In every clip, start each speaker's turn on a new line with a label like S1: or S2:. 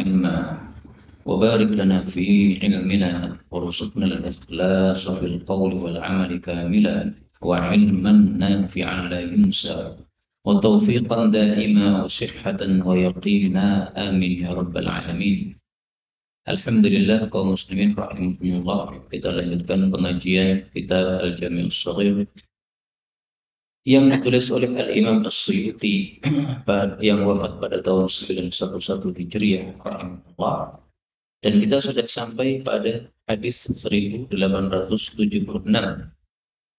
S1: علما وبارك لنا في علمنا وارزقنا الإخلاص في القول والعمل كاملا وعلما نافعا لا ينسى وتوفيقا دائما وصحة ويقينا آمين يا رب العالمين. Alhamdulillah kaum muslimin rahimahumullah, kita lanjutkan pengajian kitab Al-Jami' As-Shaghir yang ditulis oleh Al-Imam As-Suyuti yang wafat pada tahun 911 Hijriah rahimahullah. Dan kita sudah sampai pada hadis 1876.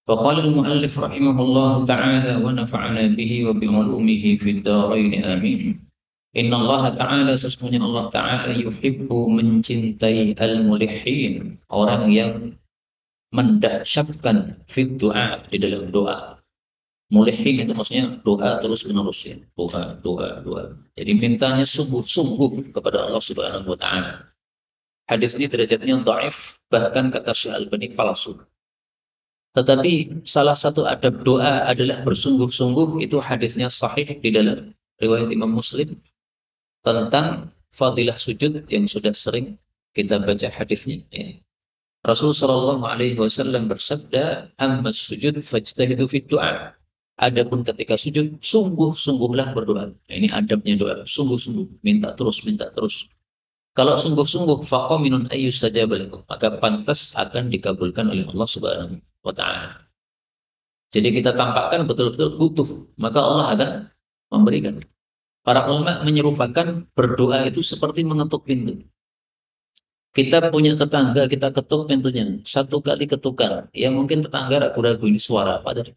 S1: Faqala al-muallif rahimahullah ta'ala wa nafa'ana bihi wa bi'ulumihi fid dharain amin. Inna Allah Ta'ala, sesungguhnya Allah Ta'ala yuhibbu, mencintai al-mulihin, orang yang mendahsyatkan fit doa, di dalam doa. Mulihin itu maksudnya doa terus menerus ya. Doa. Jadi mintanya sungguh-sungguh kepada Allah Subhanahu wa Ta'ala. Hadis ini derajatnya dhaif, bahkan kata Syekh Al-Albani palsu. Tetapi salah satu adab doa adalah bersungguh-sungguh, itu hadisnya sahih di dalam riwayat Imam Muslim tentang fadilah sujud yang sudah sering kita baca hadisnya ya. Rasul sallallahu alaihi wasallam bersabda, "Amma sujud fajtahidu fid du'a." Adapun ketika sujud, sungguh-sungguhlah berdoa. Nah, ini adabnya doa, sungguh-sungguh, minta terus. Kalau sungguh-sungguh, faqaminun ayyustajaba lakum, maka pantas akan dikabulkan oleh Allah Subhanahu wa taala. Jadi kita tampakkan betul-betul butuh, maka Allah akan memberikan. Para ulama menyerupakan berdoa itu seperti mengetuk pintu. Kita punya tetangga, kita ketuk pintunya. Satu kali ketukan, ya mungkin tetangga ragu-ragu ini suara apa tadi.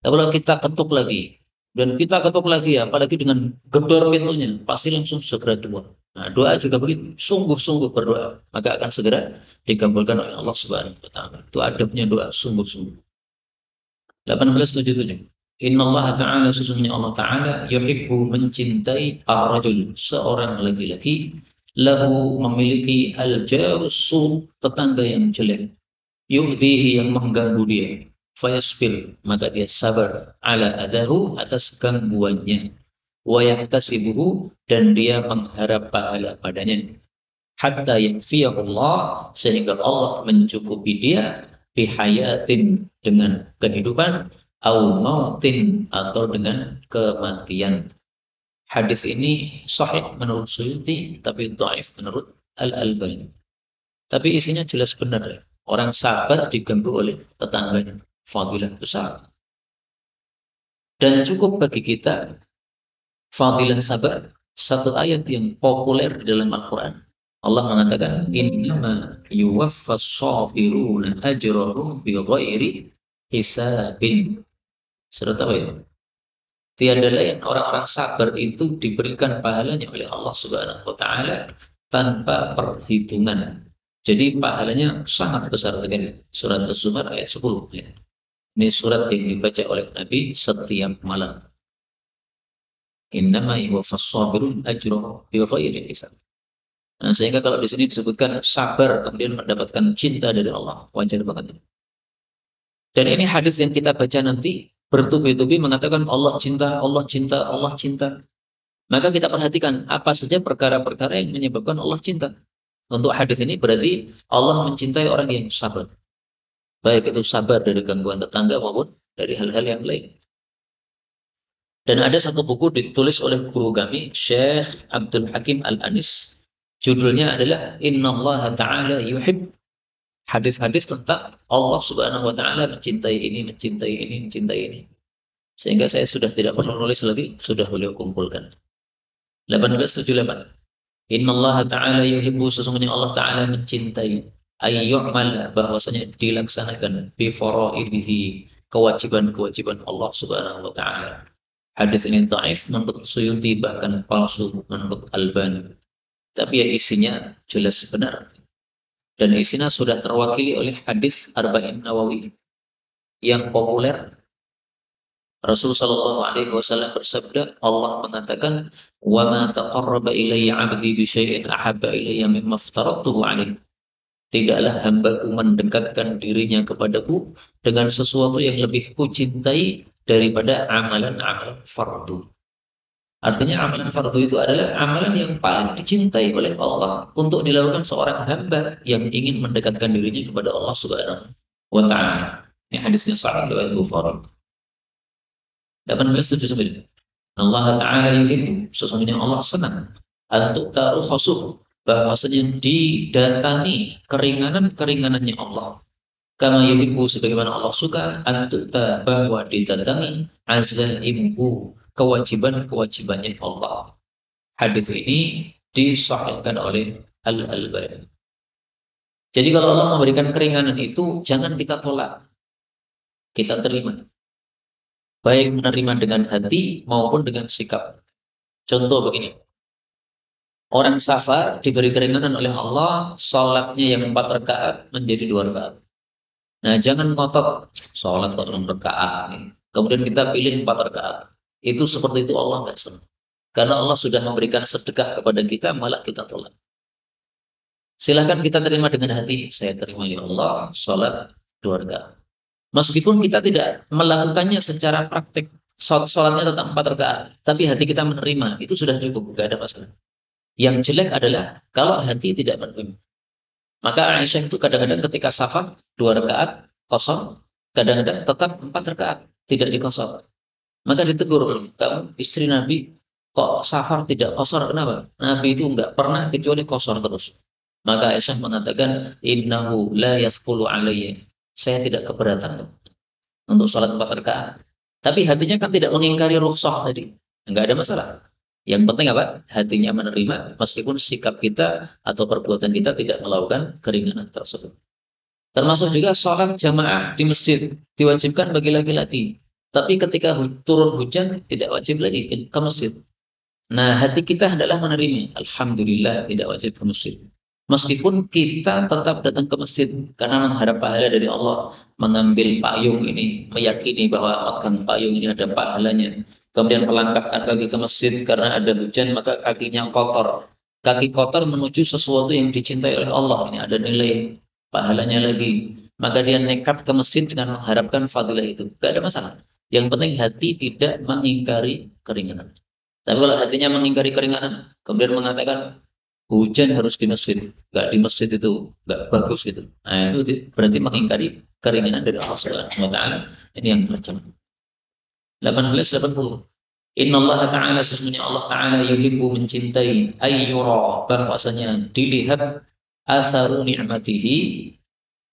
S1: Tapi kalau kita ketuk lagi, dan kita ketuk lagi ya, apalagi dengan gedor pintunya, pasti langsung segera keluar. Nah, doa juga begitu, sungguh-sungguh berdoa, maka akan segera dikabulkan oleh Allah Subhanahu wa taala. Itu adabnya doa, sungguh-sungguh. 1877. Inna Allah Ta'ala, sesungguhnya Allah Ta'ala yuhibbu, mencintai ar-rajul, seorang laki-laki, lahu, memiliki al-jarus su, tetangga yang jelek, yu'dhihi, yang mengganggu dia, fayasbir, maka dia sabar, ala adahu, atas gangguannya, wa yahtasibuhu, dan dia mengharap pahala padanya, hatta yakfiyahullah, sehingga Allah mencukupi dia, bihayatin, dengan kehidupan, au mautin, atau dengan kematian. Hadis ini sahih menurut Suyuti, tapi dhaif menurut Al-Albani. Tapi isinya jelas benar. Orang sabar diganggu oleh tetangganya, fadilah besar. Dan cukup bagi kita fadilah sabar satu ayat yang populer di dalam Al-Quran. Allah mengatakan, innama yuwaffas sabiruna ajrahum bighairi hisabin. Surat apa ya? Tiada lain, orang-orang sabar itu diberikan pahalanya oleh Allah Subhanahu wa taala tanpa perhitungan. Jadi pahalanya sangat besar sekali. Surat Az-Zumar ayat 10 ya. Ini surat yang dibaca oleh Nabi setiap malam. Innama yuwaffas sabirun ajrahum bighairi hisab. Nah, sehingga kalau di sini disebutkan sabar kemudian mendapatkan cinta dari Allah, wajar banget. Dan ini hadis yang kita baca nanti bertubi-tubi mengatakan Allah cinta, Allah cinta, Allah cinta. Maka kita perhatikan apa saja perkara-perkara yang menyebabkan Allah cinta. Untuk hadis ini berarti Allah mencintai orang yang sabar. Baik itu sabar dari gangguan tetangga maupun dari hal-hal yang lain. Dan ada satu buku ditulis oleh guru kami, Syekh Abdul Hakim Al-Anis. Judulnya adalah Innallaha Ta'ala Yuhib. Hadis-hadis tentang Allah Subhanahu wa taala mencintai ini. Sehingga saya sudah tidak perlu nulis lagi, sudah beliau kumpulkan. 1878. Innallaha ta'ala yuhibbu, sesungguhnya Allah Ta'ala mencintai, ayyu'mal, bahwasanya dilaksanakan, bi faraidihi, kewajiban-kewajiban Allah Subhanahu wa taala. Hadis ini dhaif menurut Suyuti, bahkan palsu menurut Albani. Tapi ya isinya jelas benar. Dan isinya sudah terwakili oleh hadis Arba'in Nawawi yang populer. Rasul sallallahu alaihi wasallam bersabda, Allah mengatakan, "Wa ma taqarraba ilayya 'abdi bi syai'in ahabba ilayya mimma aftaradtuhu 'alaihi." Tidaklah hambaku mendekatkan dirinya kepadaku dengan sesuatu yang lebih kucintai daripada amalan-amalan fardu. Artinya amalan fardu itu adalah amalan yang paling dicintai oleh Allah untuk dilakukan seorang hamba yang ingin mendekatkan dirinya kepada Allah Subhanahu wa taala. Ini hadisnya sahih riwayat Bukhari. 1879. Allah Ta'ala yuhibbu, sesungguhnya Allah senang untuk taruh khusuh, bahwasanya didatangi keringanan-keringanannya Allah. Kama yuhibbu, sebagaimana Allah suka untuk bahwa didatangi azaimu, kewajiban-kewajibannya Allah. Hadis ini disahihkan oleh Al-Albani. Jadi kalau Allah memberikan keringanan itu jangan kita tolak, kita terima. Baik menerima dengan hati maupun dengan sikap. Contoh begini, orang safar diberi keringanan oleh Allah, sholatnya yang 4 rakaat menjadi 2 rakaat. Nah, jangan ngotot sholat kok 6 rakaat. Kemudian kita pilih 4 rakaat. Itu seperti itu Allah nggak senang. Karena Allah sudah memberikan sedekah kepada kita, malah kita tolak. Silahkan kita terima dengan hati. Saya terima ya Allah, sholat 2 rakaat. Meskipun kita tidak melakukannya secara praktik, sholatnya tetap 4 rakaat, tapi hati kita menerima, itu sudah cukup, nggak ada masalah. Yang jelek adalah kalau hati tidak menerima. Maka Aisyah itu kadang-kadang ketika safar 2 rakaat kosong, kadang-kadang tetap 4 rakaat tidak dikosor. Maka ditegur, kamu istri Nabi kok safar tidak kosor, kenapa? Nabi itu nggak pernah kecuali kosor terus. Maka Aisyah mengatakan, innahu la yathqulu alayya. Saya tidak keberatan untuk sholat 4 rakaat. Tapi hatinya kan tidak mengingkari rukhsah tadi. Enggak ada masalah. Yang penting apa? Hatinya menerima meskipun sikap kita atau perbuatan kita tidak melakukan keringanan tersebut. Termasuk juga sholat jamaah di masjid diwajibkan bagi laki-laki. Tapi ketika turun hujan tidak wajib lagi ke masjid. Nah, hati kita adalah menerima. Alhamdulillah tidak wajib ke masjid. Meskipun kita tetap datang ke masjid karena mengharap pahala dari Allah, mengambil payung ini, meyakini bahwa megang payung ini ada pahalanya. Kemudian melangkahkan kaki ke masjid karena ada hujan, maka kakinya kotor. Kaki kotor menuju sesuatu yang dicintai oleh Allah. Ini ada nilai pahalanya lagi. Maka dia nekat ke masjid dengan mengharapkan fadilah itu. Tidak ada masalah. Yang penting hati tidak mengingkari keringanan. Tapi kalau hatinya mengingkari keringanan, kemudian mengatakan, hujan harus di masjid, nggak di masjid itu nggak bagus gitu. Nah itu berarti mengingkari keringanan dari Allah Subhanahu Wa Taala. Ini yang tercela. 1880. Inna Allah Taala, sesungguhnya Allah Taala yuhibbu, mencintai, ayyura, bahwasanya dilihat asaru ni'matihi,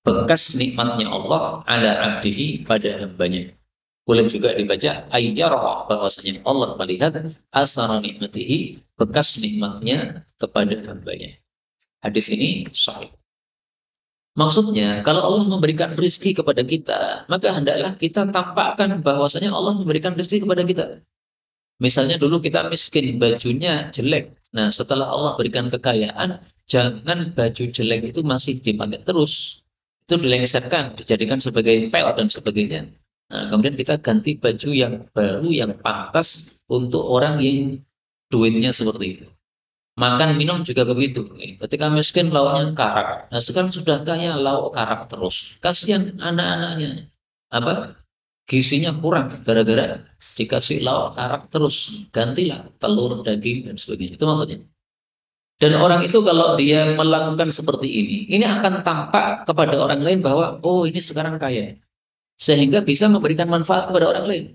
S1: bekas nikmatnya Allah ala abdihi, pada hambanya. Boleh juga dibaca ayyara, bahwasanya Allah melihat asara nikmatihi, bekas nikmatnya kepada hambanya. Hadis ini sahih. Maksudnya, kalau Allah memberikan rezeki kepada kita, maka hendaklah kita tampakkan bahwasanya Allah memberikan rezeki kepada kita. Misalnya dulu kita miskin, bajunya jelek. Nah, setelah Allah berikan kekayaan, jangan baju jelek itu masih dipakai terus. Itu dilengsarkan, dijadikan sebagai file dan sebagainya. Nah, kemudian kita ganti baju yang baru, yang pantas untuk orang yang duitnya seperti itu. Makan minum juga begitu. Ketika miskin lauknya karak. Nah, sekarang sudah kaya lauk karak terus. Kasihan anak-anaknya. Apa? Gizinya kurang gara-gara dikasih lauk karak terus. Gantilah telur, daging dan sebagainya. Itu maksudnya. Dan orang itu kalau dia melakukan seperti ini akan tampak kepada orang lain bahwa oh ini sekarang kaya. Sehingga bisa memberikan manfaat kepada orang lain.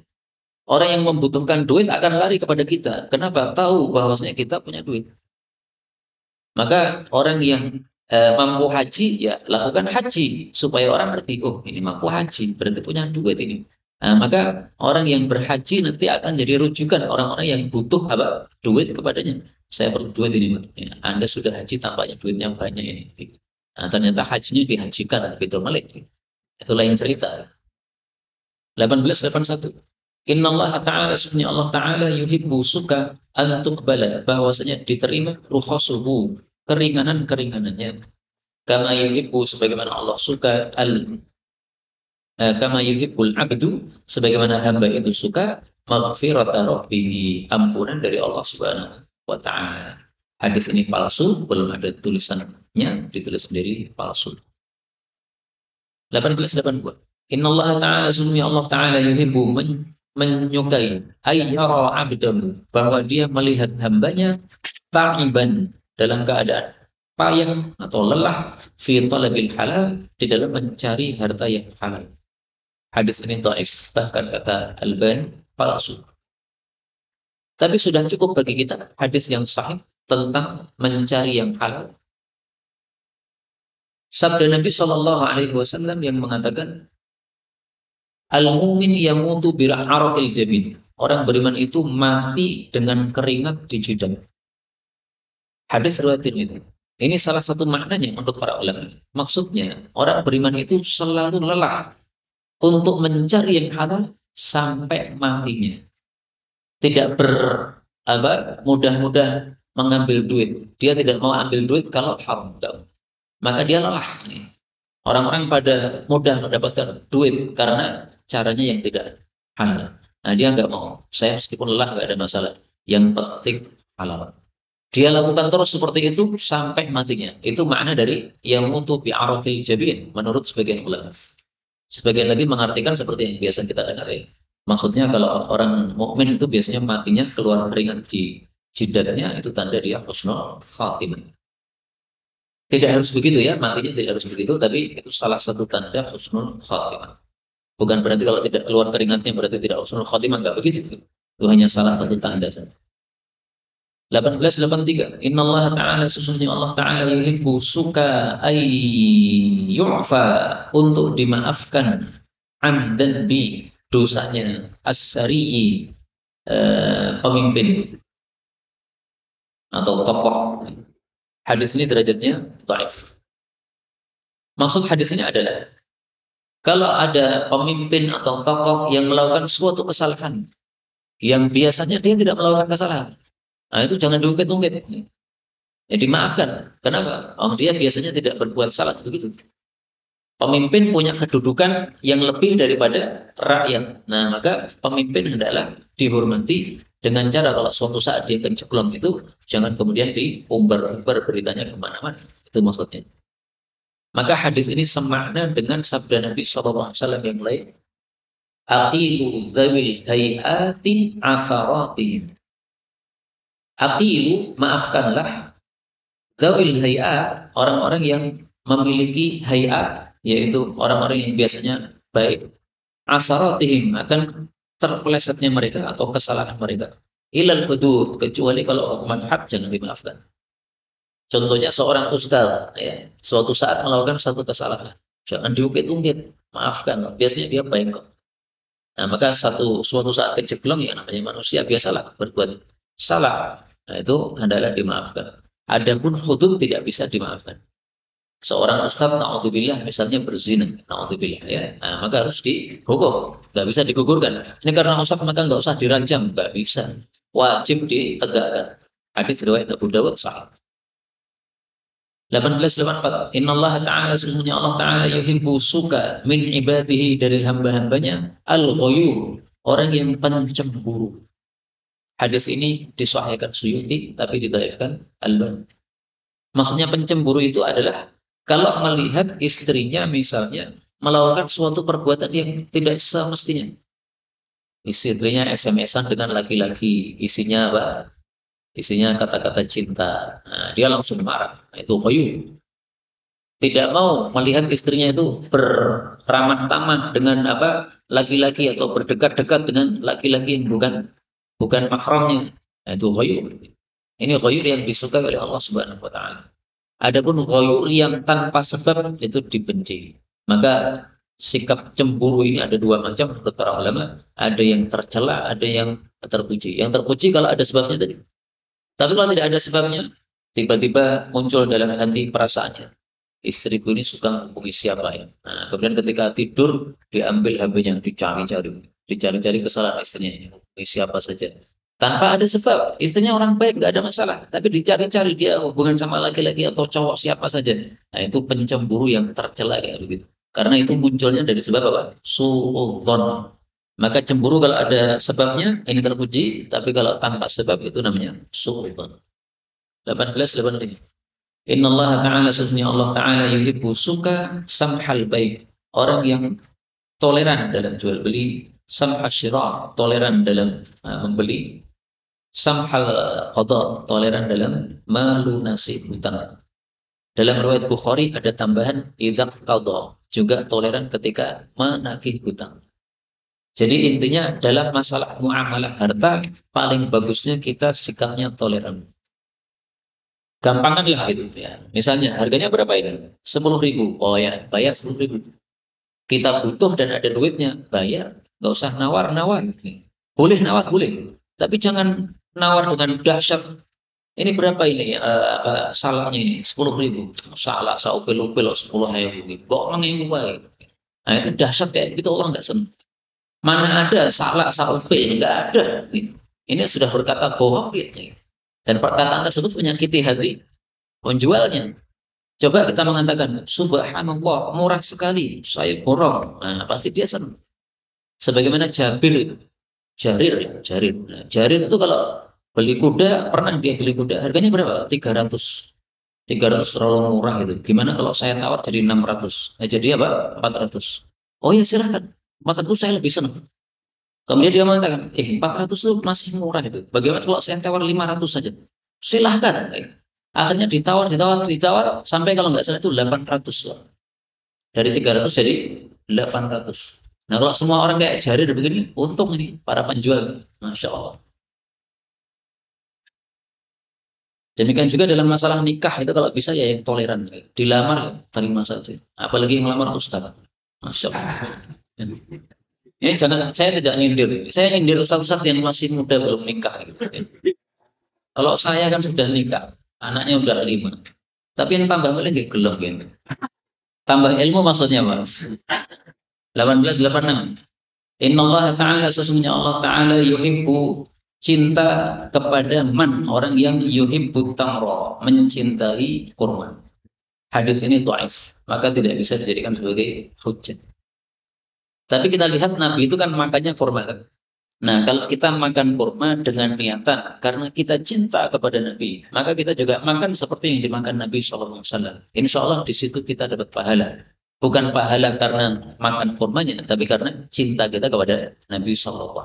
S1: Orang yang membutuhkan duit akan lari kepada kita. Kenapa? Tahu bahwasanya kita punya duit. Maka orang yang mampu haji, ya lakukan haji. Supaya orang ngerti, oh ini mampu haji, berarti punya duit ini. Nah, maka orang yang berhaji nanti akan jadi rujukan orang-orang yang butuh apa? Duit kepadanya. Saya perlu duit ini. Ya, Anda sudah haji, tampaknya duitnya banyak ini. Nah, ternyata hajinya dihajikan, gitu Malik. Itu lain cerita. 1881. Inna Allah Ta'ala, sebenarnya Allah Ta'ala yuhibbu, suka antuqbala, bahwasanya diterima rukhasuhu, keringanan-keringanannya. Kama yuhibbu, sebagaimana Allah suka kama yuhibbul abdu, sebagaimana hamba itu suka maghfirata rabbih, ampunan dari Allah Subhanahu wa Ta'ala. Hadis ini palsu, belum ada tulisannya, ditulis sendiri palsu. 1882. Inna Allah Ta'ala, sesungguhnya Allah Ta'ala yuhibbu, menyukai ayyara abdahu, bahwa dia melihat hambanya ta'iban, dalam keadaan payah atau lelah, fi talabil halal, di dalam mencari harta yang halal. Hadis ini dhaif, bahkan kata Albani palsu. Tapi sudah cukup bagi kita hadis yang sahih tentang mencari yang halal. Sabda Nabi Shallallahu Alaihi Wasallam yang mengatakan, al-mumin yamutu bira'arakil jabin. Orang beriman itu mati dengan keringat di jidat. Hadis riwayat itu. Ini salah satu maknanya menurut para ulama. Maksudnya, orang beriman itu selalu lelah untuk mencari yang halal sampai matinya. Tidak mudah-mudah mengambil duit. Dia tidak mau ambil duit kalau haram. Maka dia lelah. Orang-orang pada mudah mendapatkan duit karena caranya yang tidak halal. Nah, dia nggak mau. Saya meskipun lelah nggak ada masalah. Yang penting halal. Dia lakukan terus seperti itu sampai matinya. Itu makna dari yamutu bi'araqil jabin menurut sebagian ulama. Sebagian lagi mengartikan seperti yang biasa kita dengar ya. Maksudnya kalau orang mukmin itu biasanya matinya keluar keringat di jidatnya, itu tanda dia husnul khatimah. Tidak harus begitu ya, matinya tidak harus begitu, tapi itu salah satu tanda husnul khatimah. Bukan berarti kalau tidak keluar keringatnya berarti tidak husnul khatimah, enggak begitu. Itu hanya salah satu tanda saja. 1883. Innallaha ta'ala, sesungguhnya Allah Ta'ala yuhibbu, suka ay yu'fa, untuk dimaafkan, amdan bi, dosanya, as-sari'i, pemimpin atau tokoh. Hadis ini derajatnya dhaif. Maksud hadis ini adalah kalau ada pemimpin atau tokoh yang melakukan suatu kesalahan yang biasanya dia tidak melakukan kesalahan, nah itu jangan diungkit-ungkit. Ya dimaafkan. Kenapa? Oh, dia biasanya tidak berbuat salah begitu. Pemimpin punya kedudukan yang lebih daripada rakyat. Nah, maka pemimpin hendaklah dihormati dengan cara kalau suatu saat dia keceklong itu, jangan kemudian diumbar-umbar beritanya kemana-mana. Itu maksudnya. Maka hadis ini semakna dengan sabda Nabi SAW yang lain. Aqilu dzawil hayati asaratihim. Aqilu, maafkanlah, dzawil hayat, orang-orang yang memiliki hayat, yaitu orang-orang yang biasanya baik. Asaratihim, akan terpelesetnya mereka atau kesalahan mereka. Ilal hudud, kecuali kalau hukuman had jangan dimaafkan. Contohnya seorang ustaz, ya, suatu saat melakukan satu kesalahan, jangan diungkit-ungkit, maafkan. Biasanya dia baik kok. Nah, maka suatu saat keceblong, ya namanya manusia biasalah berbuat salah. Nah, itu hendaklah dimaafkan. Adapun hudud tidak bisa dimaafkan. Seorang ustaz, na'udzubillah, misalnya berzina, na'udzubillah, ya, nah, maka harus dihukum, nggak bisa digugurkan. Ini karena ustaz maka nggak usah dirajam, nggak bisa. Wajib ditegakkan. Hadis riwayat Abu Dawud sahih. 1884. Innallaha ta'ala, sesungguhnya Allah Ta'ala yuhibbu, suka, min ibadihi, dari hamba-hambanya, al-ghuyur, orang yang pencemburu. Hadis ini disahihkan Suyuti tapi didhaifkan Albani. Maksudnya pencemburu itu adalah kalau melihat istrinya misalnya melakukan suatu perbuatan yang tidak semestinya. Istrinya SMS-an dengan laki-laki, isinya apa? Isinya kata-kata cinta. Nah, dia langsung marah. Nah, itu ghayu. Tidak mau melihat istrinya itu beramah tamah dengan apa? Laki-laki atau berdekat-dekat dengan laki-laki yang bukan mahramnya. Nah, itu ghayu. Ini ghayu yang disukai oleh Allah Subhanahu wa taala. Adapun ghayu yang tanpa sebab itu dibenci. Maka sikap cemburu ini ada dua macam menurut para ulama. Ada yang tercela, ada yang terpuji. Yang terpuji kalau ada sebabnya tadi. Tapi kalau tidak ada sebabnya, tiba-tiba muncul dalam hati perasaannya. Istriku ini suka menghubungi siapa ya. Nah, kemudian ketika tidur, diambil HP-nya, dicari-cari kesalahan istrinya, menghubungi siapa saja. Tanpa ada sebab, istrinya orang baik, nggak ada masalah. Tapi dicari-cari dia hubungan sama laki-laki atau cowok siapa saja. Nah, itu pencemburu yang tercela kayak begitu. Karena itu munculnya dari sebab apa? Su'udzon. Maka cemburu kalau ada sebabnya, ini terpuji. Tapi kalau tanpa sebab, itu namanya su'udzon. 1885. Inna Allah Ta'ala, sesungguhnya Allah Ta'ala yuhibbu, suka, samhal baik, orang yang toleran dalam jual beli, Samhal syira, toleran dalam membeli. Samhal qada, toleran dalam melunasi hutang. Dalam riwayat Bukhari ada tambahan idza qada, juga toleran ketika menagih hutang. Jadi intinya dalam masalah muamalah harta paling bagusnya kita sikapnya toleran. Gampangan lah itu ya. Misalnya harganya berapa ini? 10.000. Oh ya, bayar 10.000. Kita butuh dan ada duitnya, bayar. Nggak usah nawar-nawar. Boleh nawar, boleh. Tapi jangan nawar dengan dahsyat. Ini berapa ini salahnya ini? 10.000. Salah, saya upil-upil 10.000. Bohong yang baik. Nah itu dahsyat kayak gitu Allah nggak senang. Mana ada salah, saya upil, nggak ada. Ini sudah berkata bohong. Dan perkataan tersebut menyakiti hati penjualnya. Coba kita mengatakan, subhanallah, murah sekali, saya borong. Nah, pasti dia senang. Sebagaimana Jabir itu. Jarir. Nah, Jarir itu kalau beli kuda, pernah dia beli kuda, harganya berapa? 300. 300 terlalu murah gitu. Gimana kalau saya tawar jadi 600? Nah, jadi apa? 400. Oh ya silahkan. 400 saya lebih senang. Kemudian dia mengatakan, 400 itu masih murah itu. Bagaimana kalau saya tawar 500 saja? Silahkan. Akhirnya ditawar, sampai kalau nggak salah itu 800. Dari 300 jadi 800. Nah kalau semua orang kayak Jarir begini, untung ini para penjual. Masya Allah. Demikian juga dalam masalah nikah itu kalau bisa ya yang toleran. Dilamar ya, terima saja. Apalagi yang melamar Ustaz. Masya Allah. Ini jangan, saya tidak nyindir. Saya nyindir ustaz-ustaz yang masih muda belum nikah. Gitu. Kalau saya kan sudah nikah, anaknya udah 5. Tapi yang tambah boleh nggak gelap gitu. Tambah ilmu maksudnya Pak. 1886. Inna Allah Ta'ala, sesungguhnya Allah Ta'ala yuhibbu, cinta kepada man, orang yang yuhibbu tamro, mencintai kurma. Hadis ini dhaif, maka tidak bisa dijadikan sebagai hujjah. Tapi kita lihat Nabi itu kan makannya kurma. Nah, kalau kita makan kurma dengan niatan karena kita cinta kepada Nabi, maka kita juga makan seperti yang dimakan Nabi SAW. Insya Allah di situ kita dapat pahala. Bukan pahala karena makan kurmanya, tapi karena cinta kita kepada Nabi SAW.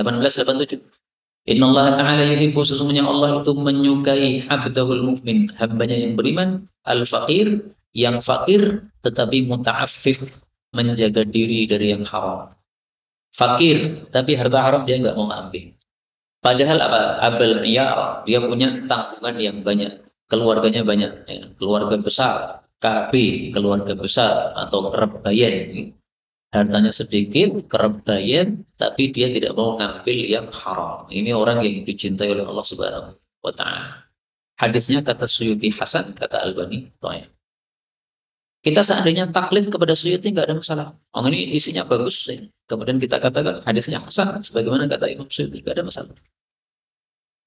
S1: 1887. Inna Allah Ta'ala yuhibbu, sesungguhnya Allah itu menyukai abdahul mukmin, hambanya yang beriman, al-faqir, yang fakir tetapi muta'affif, menjaga diri dari yang haram. Fakir, tapi harta haram dia nggak mau ambil. Padahal apa? Abel ya, dia punya tanggungan yang banyak, keluarganya banyak, ya. Keluarga besar, KB, keluarga besar atau kerap bayan. Hartanya sedikit, kerap bayan, tapi dia tidak mau ngambil yang haram. Ini orang yang dicintai oleh Allah Subhanahu wa Ta'ala. Hadisnya kata Suyuti Hasan, kata Albani, Ta'ala. Kita seandainya taklid kepada Suyuti nggak ada masalah. Oh ini isinya bagus. Ya. Kemudian kita katakan hadisnya hasan, sebagaimana kata Imam Suyuti, nggak ada masalah.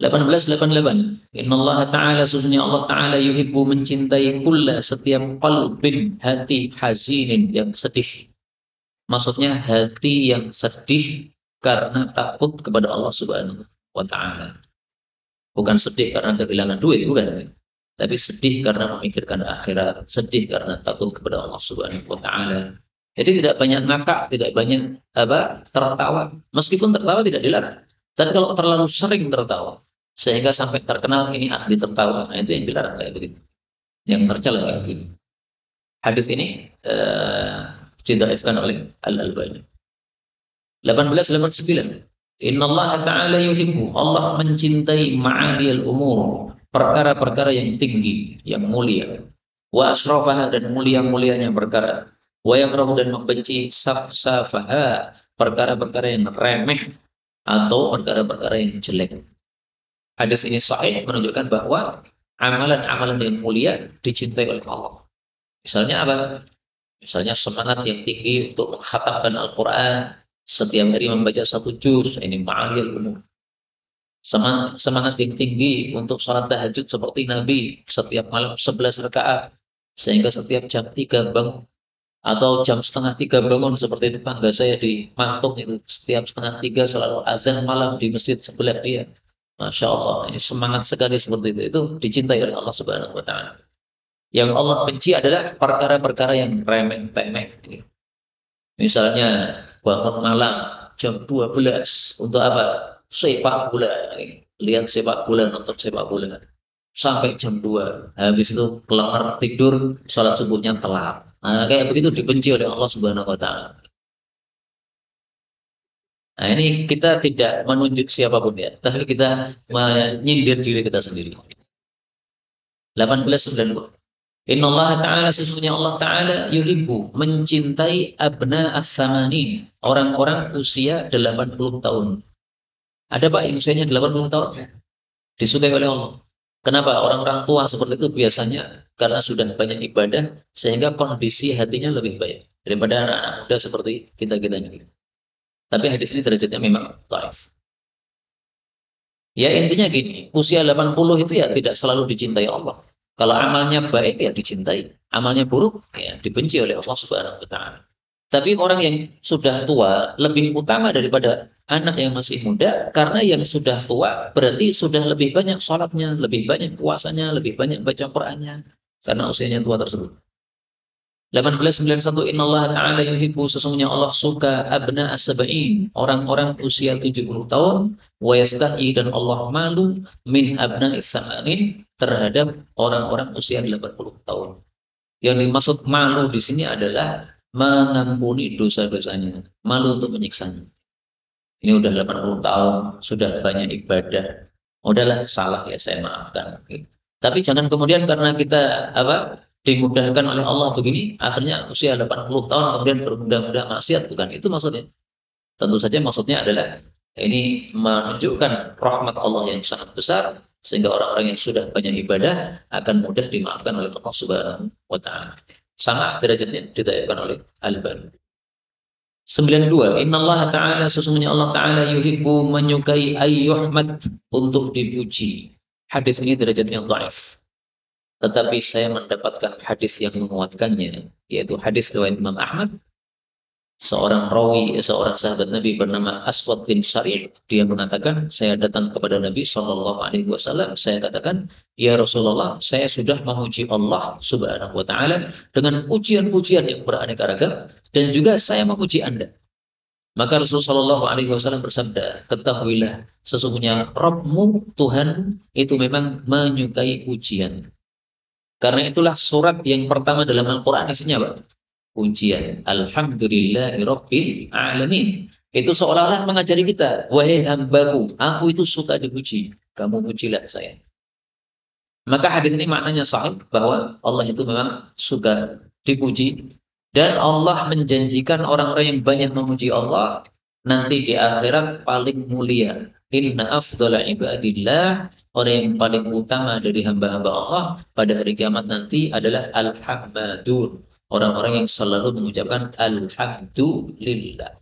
S1: 1888. Inna Allah Ta'ala, sesungguhnya Allah Ta'ala yuhibbu, mencintai kulla, setiap qalbin, hati hazinin, yang sedih. Maksudnya hati yang sedih karena takut kepada Allah Subhanahu wa Ta'ala. Bukan sedih karena kehilangan duit, bukan. Tapi sedih karena memikirkan akhirat, sedih karena takut kepada Allah Subhanahu wa Ta'ala. Jadi tidak banyak ngakak, tidak banyak tertawa. Meskipun tertawa tidak dilarang. Tapi kalau terlalu sering tertawa, sehingga sampai terkenal ini ahli tertawa, nah itu yang dilarang kayak begitu. Yang tercela kayak begitu. Hadis ini didhaifkan oleh Al-Albani. 1889. Inna Allah Ta'ala yuhibbu, Allah mencintai ma'aliyal umur, perkara-perkara yang tinggi, yang mulia. Wa asrafaha, dan mulia-mulianya perkara. Wa yakrahu, dan membenci safsafaha, perkara-perkara yang remeh atau perkara-perkara yang jelek. Hadis ini sahih menunjukkan bahwa amalan-amalan yang mulia dicintai oleh Allah. Misalnya apa? Misalnya semangat yang tinggi untuk menghatamkan Al-Quran, setiap hari membaca 1 juz, ini ma'aliyal umur. Semangat yang tinggi untuk sholat tahajud seperti Nabi, setiap malam 11 rakaat, sehingga setiap jam 3 bangun, atau jam setengah 3 bangun, seperti tetangga saya di Mantung itu, setiap setengah 3 selalu azan malam di masjid sebelah dia. Masya Allah, ini semangat sekali seperti itu dicintai oleh Allah Subhanahu wa Ta'ala. Yang Allah benci adalah perkara-perkara yang remeh-temeh. Misalnya bangun malam jam 12 untuk apa? Sepak bola. Lihat sepak bola, nonton sepak bola. Sampai jam 2. Habis itu kelamar tidur, sholat subuhnya telat. Nah, kayak begitu dibenci oleh Allah Subhanahu wa taala. Nah, ini kita tidak menunjuk siapapun ya, tapi kita menyindir diri kita sendiri. 1890. Inna Allah Ta'ala sesungguhnya Allah Ta'ala yuhibbu mencintai abna as-samanin, orang-orang usia 80 tahun. Ada Pak yang usianya 80 tahun? Disukai oleh Allah. Kenapa? Orang-orang tua seperti itu biasanya karena sudah banyak ibadah sehingga kondisi hatinya lebih baik daripada anak-anak muda seperti kita-kita ini. Tapi hadis ini derajatnya memang dhaif. Ya intinya gini, usia 80 itu ya tidak selalu dicintai Allah. Kalau amalnya baik ya dicintai, amalnya buruk ya dibenci oleh Allah Subhanahu wa taala. Tapi orang yang sudah tua lebih utama daripada anak yang masih muda karena yang sudah tua berarti sudah lebih banyak sholatnya, lebih banyak puasanya, lebih banyak baca Qur'annya karena usianya tua tersebut. 1891 Innallaha ta'ala yuhibbu sesungguhnya Allah suka abna as-sab'in orang-orang usia 70 tahun wa yastahi dan Allah malu min abna as-samanin terhadap orang-orang usia 80 tahun. Yang dimaksud malu di sini adalah mengampuni dosa-dosanya, malu untuk menyiksanya. Ini udah 80 tahun, sudah banyak ibadah. Udahlah salah ya saya maafkan. Tapi jangan kemudian karena kita dimudahkan oleh Allah begini, akhirnya usia 80 tahun kemudian bermudah-mudah maksiat, bukan itu maksudnya. Tentu saja maksudnya adalah ini menunjukkan rahmat Allah yang sangat besar sehingga orang-orang yang sudah banyak ibadah akan mudah dimaafkan oleh Allah Subhanahu wa taala. Sama derajatnya ditetapkan oleh Al-Albani. 92. Innallaha ta'ala sesungguhnya Allah Ta'ala yuhibbu menyukai ayyuhmad untuk dipuji. Hadis ini derajatnya dhaif. Tetapi saya mendapatkan hadis yang menguatkannya, yaitu hadis riwayat Imam Ahmad. Seorang rawi, seorang sahabat Nabi bernama Aswad bin Syari', dia mengatakan, saya datang kepada Nabi Shallallahu Alaihi Wasallam, saya katakan, ya Rasulullah, saya sudah memuji Allah Subhanahu Wa Taala dengan pujian-pujian yang beraneka ragam, dan juga saya memuji Anda. Maka Rasulullah Shallallahu Alaihi Wasallam bersabda, ketahuilah, sesungguhnya Rabbmu Tuhan itu memang menyukai pujian. Karena itulah surat yang pertama dalam Al-Quran isinya apa? Pujian. Alhamdulillahirabbil alamin. Itu seolah-olah mengajari kita, wahai hambaku, aku itu suka dipuji, kamu pujilah saya. Maka hadis ini maknanya sahih bahwa Allah itu memang suka dipuji dan Allah menjanjikan orang-orang yang banyak memuji Allah nanti di akhirat paling mulia. Inna afdhala ibadillah, orang yang paling utama dari hamba-hamba Allah pada hari kiamat nanti adalah al-hammadun, orang-orang yang selalu mengucapkan alhamdulillah.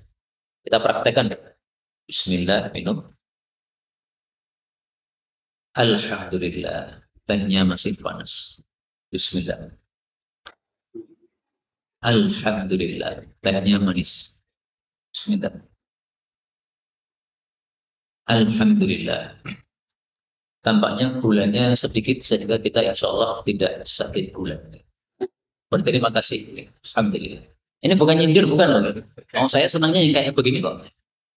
S1: Kita praktekkan. Bismillah, minum. Alhamdulillah. Tehnya masih panas. Bismillah. Alhamdulillah. Tehnya manis. Bismillah. Alhamdulillah. Tampaknya gulanya sedikit sehingga kita insya Allah tidak sakit gula. Berterima kasih. Alhamdulillah. Ini bukan nyindir, bukan loh. Oh, saya senangnya yang kayak begini kok.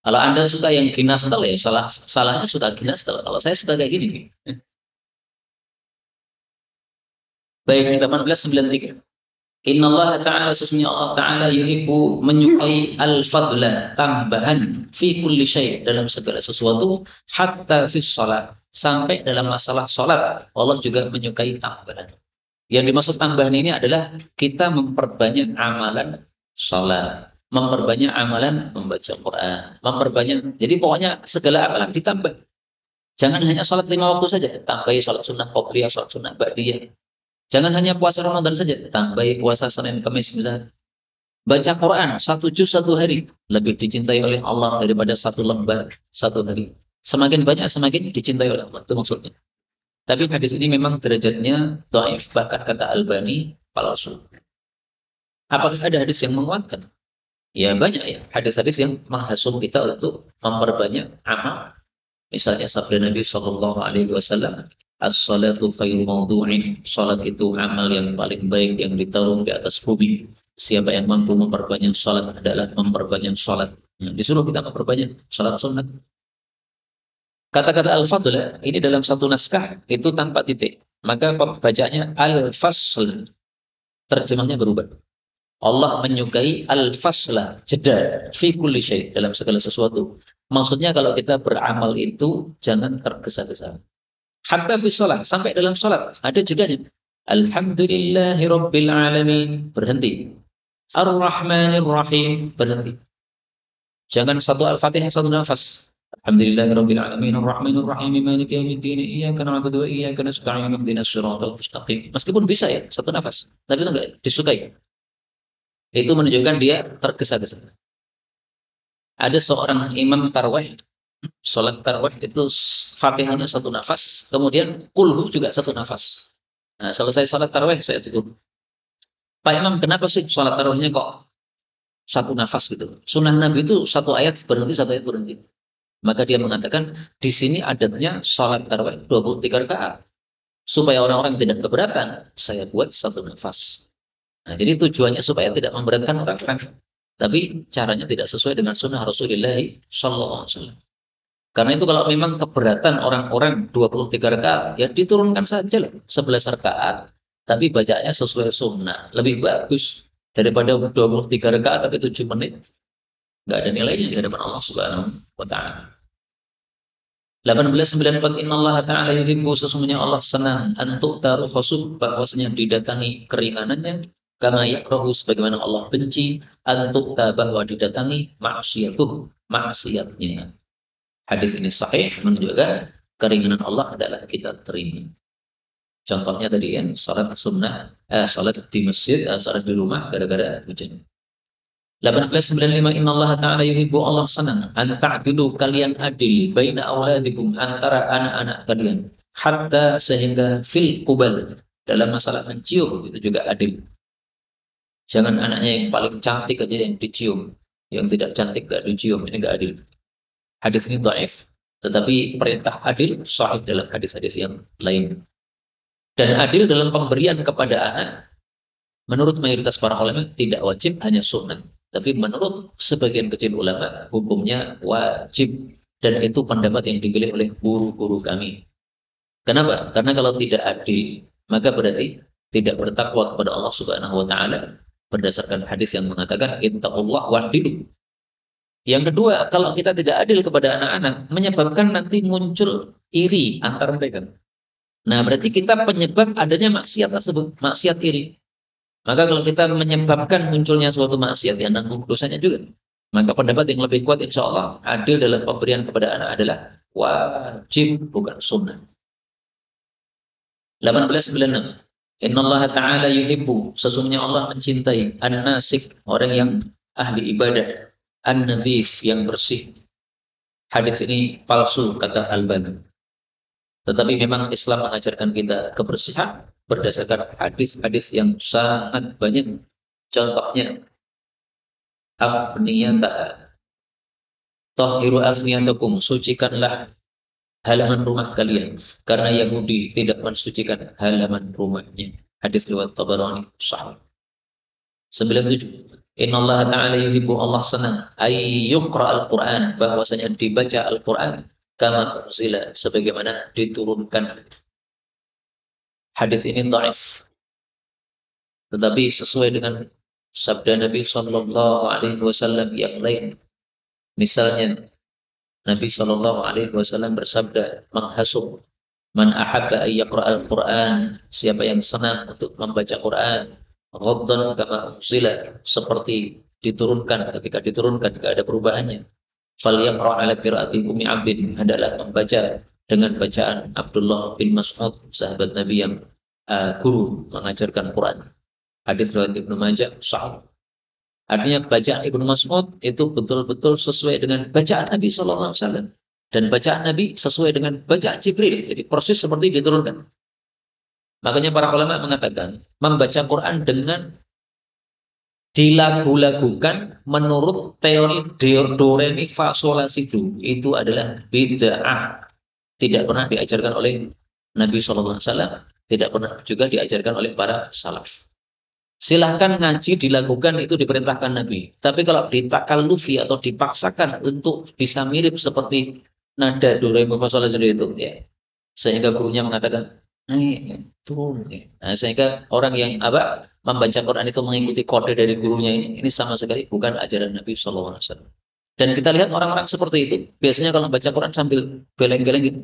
S1: Kalau Anda suka yang ginastel ya salahnya suka ginastel. Kalau saya suka kayak gini. Baik, 1893. Innallaha ta'ala sesungguhnya Allah Ta'ala yuhibbu menyukai al-fadla tambahan fi kulli syai' dalam segala sesuatu hatta fi shalat sampai dalam masalah salat Allah juga menyukai tambahan. Yang dimaksud tambahan ini adalah kita memperbanyak amalan salat, memperbanyak amalan membaca Quran, memperbanyak. Jadi pokoknya segala amalan ditambah. Jangan hanya salat 5 waktu saja, tambahi salat sunnah qobliyah, salat sunnah ba'diyah. Jangan hanya puasa Ramadan saja, tambahi puasa Senin Kamis misalnya. Baca Quran 1 juz 1 hari lebih dicintai oleh Allah daripada 1 lembar 1 hari. Semakin banyak semakin dicintai oleh Allah, itu maksudnya. Tapi hadis ini memang derajatnya dhaif, bahkan kata Albani palsu. Apakah ada hadis yang menguatkan? Ya banyak ya, hadis-hadis yang menghasut kita untuk memperbanyak amal. Misalnya sabda Nabi Shallallahu Alaihi Wasallam, as-salatu khairu mawdu'in. Salat itu amal yang paling baik yang ditaruh di atas bumi. Siapa yang mampu memperbanyak sholat adalah memperbanyak sholat. Nah, disuruh kita memperbanyak sholat sunat. Kata-kata al-fadl ini dalam satu naskah itu tanpa titik. Maka bacaannya al-fasl. Terjemahnya berubah. Allah menyukai al-fasla, jeda, fi kulli syai, dalam segala sesuatu. Maksudnya kalau kita beramal itu jangan tergesa-gesa. Hatta fi sholat, sampai dalam sholat ada jedanya. Alhamdulillahi rabbil alamin, berhenti. Ar-Rahmanir Rahim, berhenti. Jangan satu Al-Fatihah satu nafas. Alhamdulillahirabbil alamin arrahmanir rahim maliki yaumiddin iyyaka na'budu wa iyyaka nasta'in ihdinas siratal mustaqim. Meskipun bisa ya satu nafas, tapi itu enggak disukai. Itu menunjukkan dia tergesa-gesa. Ada seorang imam tarawih, sholat tarawih itu Fatihahnya satu nafas, kemudian kulhu juga satu nafas. Nah, selesai sholat tarawih saya tegur, Pak Imam, kenapa sih sholat tarawihnya kok satu nafas gitu? Sunnah Nabi itu satu ayat berhenti, satu ayat berhenti. Maka dia mengatakan, di sini adatnya sholat tarawih 23 rakaat. Supaya orang-orang tidak keberatan, saya buat satu nafas. Nah, jadi tujuannya supaya tidak memberatkan orang. Tapi caranya tidak sesuai dengan sunnah Rasulullah SAW. Karena itu kalau memang keberatan orang-orang 23 rakaat, ya diturunkan saja lah 11 rakaat. Tapi bacanya sesuai sunnah. Lebih bagus daripada 23 rakaat tapi 7 menit. Nggak ada nilainya di hadapan Allah Subhanahu wa Ta'ala. 1894 Innallaha ta'ala yuhibbu, sesungguhnya Allah senang antuk taruh khusub, bahwasanya didatangi keringanannya, karena yakrahu, sebagaimana Allah benci antuk bahwa didatangi maksiatuh, maksiatnya. Hadis ini sahih menunjukkan keringanan Allah adalah kita terima. Contohnya tadi yang salat sunnah, salat di masjid, salat di rumah gara-gara hujan. 1895 Innallaha ta'ala yuhibbu, Allah senang an ta'dilu, kalian adil, baina auladikum, antara anak-anak kalian, hatta, sehingga fil qubal, dalam masalah mencium itu juga adil. Jangan anaknya yang paling cantik aja yang dicium, yang tidak cantik gak dicium, ini gak adil. Hadis ini dhaif, tetapi perintah adil sahih dalam hadis-hadis yang lain. Dan adil dalam pemberian kepada anak, menurut mayoritas para ulama tidak wajib, hanya sunnah. Tapi menurut sebagian kecil ulama, hukumnya wajib. Dan itu pendapat yang dipilih oleh guru-guru kami. Kenapa? Karena kalau tidak adil, maka berarti tidak bertakwa kepada Allah Subhanahu wa Ta'ala, berdasarkan hadis yang mengatakan ittaqullah wa'dilu. Yang kedua, kalau kita tidak adil kepada anak-anak, menyebabkan nanti muncul iri antar mereka. Nah, berarti kita penyebab adanya maksiat tersebut, maksiat iri. Maka kalau kita menyebabkan munculnya suatu maksiat, yang nanggung dosanya juga. Maka pendapat yang lebih kuat insya Allah, adil dalam pemberian kepada anak adalah wajib, bukan sunnah. 1896 Innallaha ta'ala yuhibbu, sesungguhnya Allah mencintai an-nasik, orang yang ahli ibadah, an-nadhif, yang bersih. Hadis ini palsu, kata Albani. Tetapi memang Islam mengajarkan kita kebersihan berdasarkan hadis-hadis yang sangat banyak. Contohnya, afniyata, tahiru afniyatakum, sucikanlah halaman rumah kalian, karena Yahudi tidak mensucikan halaman rumahnya. Hadis riwayat Tabarani sahih. 97 Innallaha ta'ala yuhibbu, Allah senang ayyuqra al-Quran, bahwasanya dibaca Al-Quran kama unzila, sebagaimana diturunkan. Hadis ini dhaif, tetapi sesuai dengan sabda Nabi Shallallahu Alaihi Wasallam yang lain. Misalnya Nabi Shallallahu Alaihi Wasallam bersabda, menghasub man ahabba ayyaqra al-Quran, siapa yang senang untuk membaca Quran, ghaddan kama unzila, seperti diturunkan, ketika diturunkan tidak ada perubahannya. Falyaqra ala qiraati Ummi Abdin, adalah membaca dengan bacaan Abdullah bin Mas'ud, sahabat Nabi yang guru mengajarkan Quran. Hadis riwayat Ibnu Majah sahih. Artinya bacaan Ibnu Mas'ud itu betul-betul sesuai dengan bacaan Nabi sallallahu alaihi wasallam, dan bacaan Nabi sesuai dengan bacaan Jibril. Jadi persis seperti diturunkan. Makanya para ulama mengatakan membaca Quran dengan dilagu-lagukan menurut teori do re mi fa sol la si do itu adalah bid'ah. Tidak pernah diajarkan oleh Nabi sallallahu alaihi wasallam, tidak pernah juga diajarkan oleh para salaf. Silahkan ngaji dilakukan, itu diperintahkan Nabi. Tapi kalau ditakalufi atau dipaksakan untuk bisa mirip seperti nada do re mi fa sol la si do itu, ya, sehingga gurunya mengatakan, nah, itu, nah, sehingga orang yang membaca Quran itu mengikuti kode dari gurunya, ini sama sekali bukan ajaran Nabi Shallallahu Alaihi Wasallam. Dan kita lihat orang-orang seperti itu biasanya kalau baca Quran sambil beleng-beleng gitu,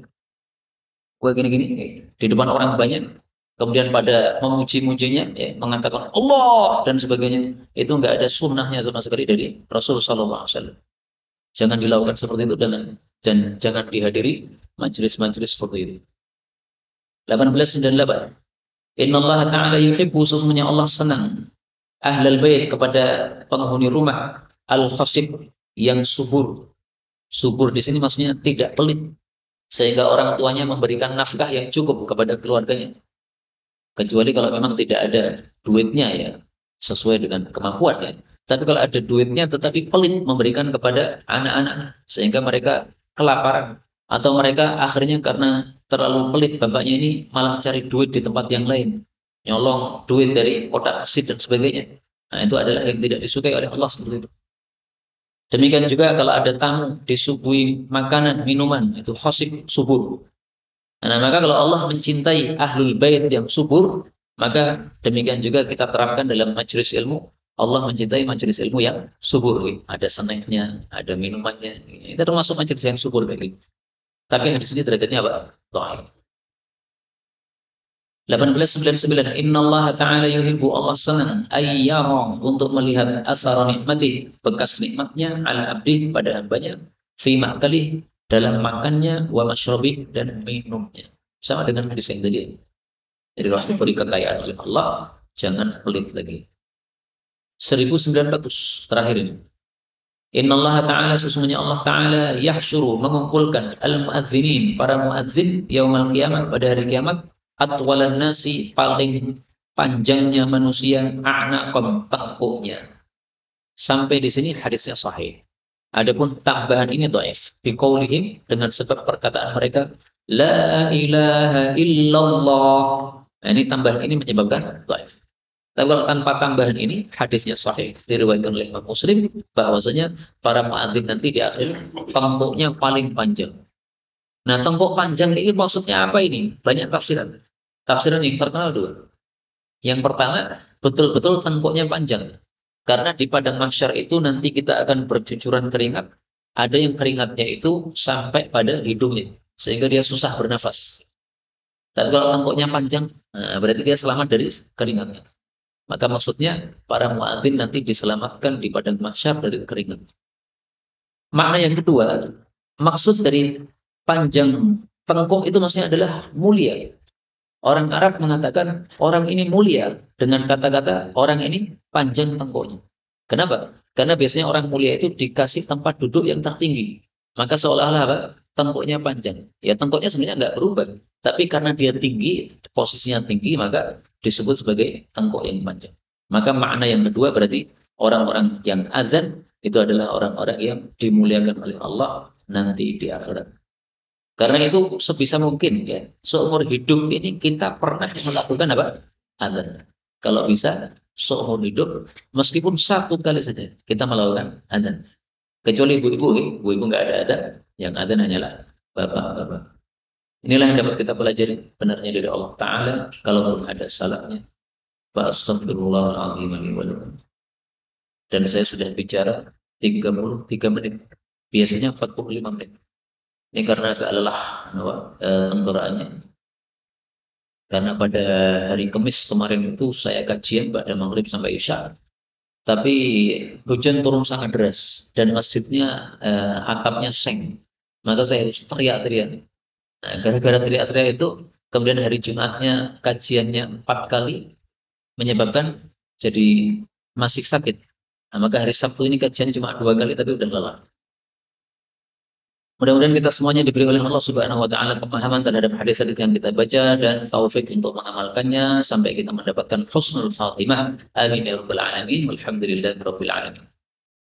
S1: gue gini-gini di depan orang banyak, kemudian pada memuji-mujinya, ya, mengatakan Allah dan sebagainya, itu nggak ada sunnahnya sama sekali dari Rasul Sallallahu Alaihi Wasallam. Jangan dilakukan seperti itu, dan jangan dihadiri majelis-majelis seperti itu. 1898. Inna Allah Ta'ala yuhibbu, sesungguhnya Allah senang ahlal bait, kepada penghuni rumah, al-khasib, yang subur. Subur di sini maksudnya tidak pelit, sehingga orang tuanya memberikan nafkah yang cukup kepada keluarganya. Kecuali kalau memang tidak ada duitnya, ya, sesuai dengan kemampuan, ya. Tapi kalau ada duitnya tetapi pelit memberikan kepada anak-anak, sehingga mereka kelaparan, atau mereka akhirnya karena terlalu pelit bapaknya ini malah cari duit di tempat yang lain, nyolong duit dari kotak asid dan sebagainya. Nah, itu adalah yang tidak disukai oleh Allah seperti itu. Demikian juga kalau ada tamu disuguhi makanan, minuman, itu khasib, subur. Nah, maka kalau Allah mencintai ahlul bait yang subur, maka demikian juga kita terapkan dalam majelis ilmu. Allah mencintai majelis ilmu yang subur. Ada snacknya, ada minumannya. Itu termasuk majelis yang subur kayak gitu. Tapi hadis ini derajatnya apa? Dhaif. 1899. Allah Ta'ala yuhibbu, Allah senang ayyara, untuk melihat athara nikmati, bekas nikmatnya, ala abdi, pada hambanya, fi ma'kali, dalam makannya, wa masyrabi, dan minumnya. Sama dengan hadis yang tadi. Jadi kalau diberi kekayaan oleh Allah, jangan pelit lagi. 1900 terakhir ini. Allah Ta'ala, sesungguhnya Allah Ta'ala yahsyuru, mengumpulkan al-muadzinin, para muadzin, yaumal qiyamah, pada hari kiamat, atwalan nasi, paling panjangnya manusia, a'naqam, tengkuknya. Sampai di sini hadisnya sahih. Adapun tambahan ini dhaif, biqaulihim, dengan sebab perkataan mereka, la ilaha illallah. Nah, ini tambahan ini menyebabkan dhaif. Tapi kalau tanpa tambahan ini, hadisnya sahih, diriwayatkan oleh Imam Muslim, bahwasanya para muadzin nanti di akhir tengkuknya paling panjang. Nah, tengkuk panjang ini maksudnya apa ini? Banyak tafsiran. Tafsiran yang terkenal dulu. Yang pertama, betul-betul tengkuknya panjang. Karena di padang mahsyar itu nanti kita akan bercucuran keringat. Ada yang keringatnya itu sampai pada hidungnya, sehingga dia susah bernafas. Tapi kalau tengkuknya panjang, nah, berarti dia selamat dari keringatnya. Maka maksudnya para muadzin nanti diselamatkan di padang mahsyar dari keringat. Makna yang kedua, maksud dari panjang tengkuk itu maksudnya adalah mulia. Orang Arab mengatakan orang ini mulia dengan kata-kata orang ini panjang tengkuknya. Kenapa? Karena biasanya orang mulia itu dikasih tempat duduk yang tertinggi. Maka seolah-olah apa? Tengkuknya panjang. Ya, tengkuknya sebenarnya nggak berubah. Tapi karena dia tinggi, posisinya tinggi, maka disebut sebagai tengkuk yang panjang. Maka makna yang kedua berarti orang-orang yang azan itu adalah orang-orang yang dimuliakan oleh Allah nanti di akhirat. Karena itu sebisa mungkin, ya, seumur hidup ini kita pernah melakukan apa? Azan. Kalau bisa seumur hidup, meskipun satu kali saja kita melakukan azan. Kecuali ibu-ibu nggak ada, yang azan hanyalah bapak-bapak. Inilah yang dapat kita pelajari benarnya dari Allah Ta'ala. Kalau ada salahnya, Astaghfirullahaladzim. Dan saya sudah bicara 33 menit. Biasanya 45 menit. Ini karena agak lelah tenggorokannya. Karena pada hari Kamis kemarin itu saya kajian pada maghrib sampai isya. Tapi hujan turun sangat deras dan masjidnya atapnya seng. Maka saya harus teriak-teriak. Nah, gara-gara teriak-teriak itu, kemudian hari Jumatnya kajiannya 4 kali, menyebabkan jadi masih sakit. Nah, maka hari Sabtu ini kajian cuma 2 kali, tapi udah lelah. Mudah-mudahan kita semuanya diberi oleh Allah Subhanahu wa Ta'ala pemahaman terhadap hadis-hadis yang kita baca dan taufik untuk mengamalkannya sampai kita mendapatkan husnul khatimah. Amin ya rabbal alamin. Walhamdulillahirabbil alamin.